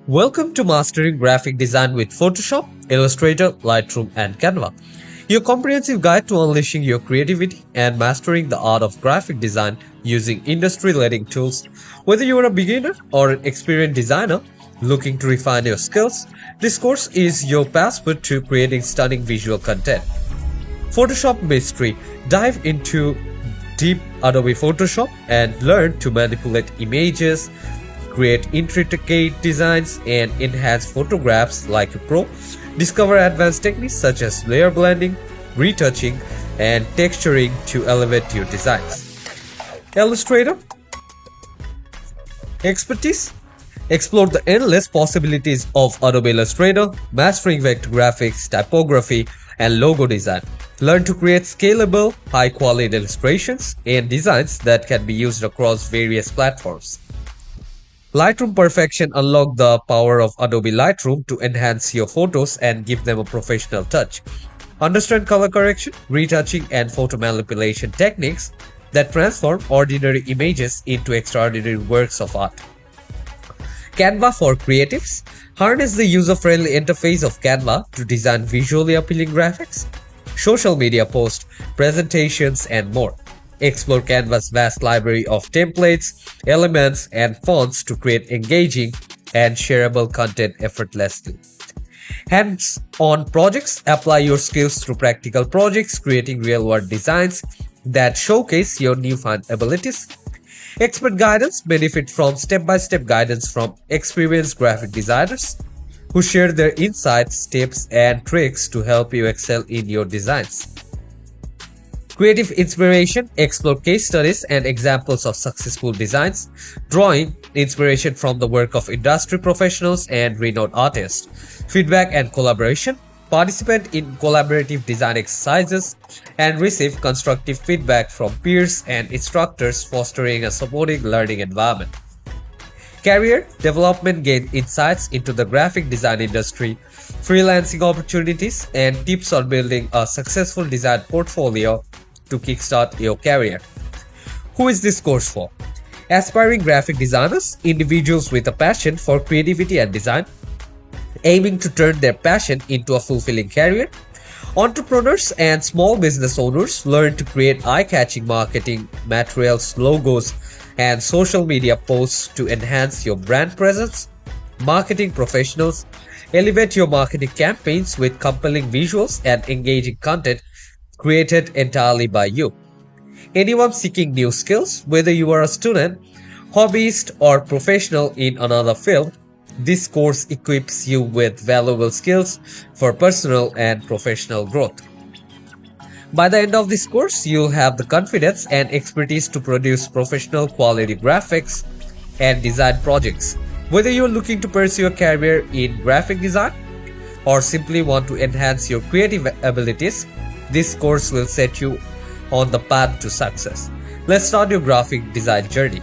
Welcome to Mastering Graphic Design with Photoshop, Illustrator, Lightroom, and Canva. Your comprehensive guide to unleashing your creativity and mastering the art of graphic design using industry-leading tools. Whether you are a beginner or an experienced designer looking to refine your skills, this course is your passport to creating stunning visual content. Photoshop Mystery. Dive into deep Adobe Photoshop and learn to manipulate images, create intricate designs, and enhance photographs like a pro. Discover advanced techniques such as layer blending, retouching, and texturing to elevate your designs. Illustrator Expertise. Explore the endless possibilities of Adobe Illustrator, mastering vector graphics, typography, and logo design. Learn to create scalable, high-quality illustrations and designs that can be used across various platforms. Lightroom Perfection. Unlock the power of Adobe Lightroom to enhance your photos and give them a professional touch. Understand color correction, retouching, and photo manipulation techniques that transform ordinary images into extraordinary works of art. Canva for creatives. Harness the user-friendly interface of Canva to design visually appealing graphics, social media posts, presentations, and more. Explore Canva's vast library of templates, elements, and fonts to create engaging and shareable content effortlessly. Hands-on projects. Apply your skills through practical projects, creating real-world designs that showcase your newfound abilities. Expert guidance. Benefit from step-by-step guidance from experienced graphic designers who share their insights, tips, and tricks to help you excel in your designs. Creative inspiration. Explore case studies and examples of successful designs, drawing inspiration from the work of industry professionals and renowned artists. Feedback and collaboration. Participate in collaborative design exercises and receive constructive feedback from peers and instructors, fostering a supportive learning environment. Career development. Gain insights into the graphic design industry, freelancing opportunities, and tips on building a successful design portfolio to kickstart your career. Who is this course for? Aspiring graphic designers, individuals with a passion for creativity and design, aiming to turn their passion into a fulfilling career. Entrepreneurs and small business owners. Learn to create eye-catching marketing materials, logos, and social media posts to enhance your brand presence. Marketing professionals. Elevate your marketing campaigns with compelling visuals and engaging content created entirely by you. Anyone seeking new skills, whether you are a student, hobbyist, or professional in another field, this course equips you with valuable skills for personal and professional growth. By the end of this course, you'll have the confidence and expertise to produce professional quality graphics and design projects. Whether you're looking to pursue a career in graphic design or simply want to enhance your creative abilities, this course will set you on the path to success. Let's start your graphic design journey.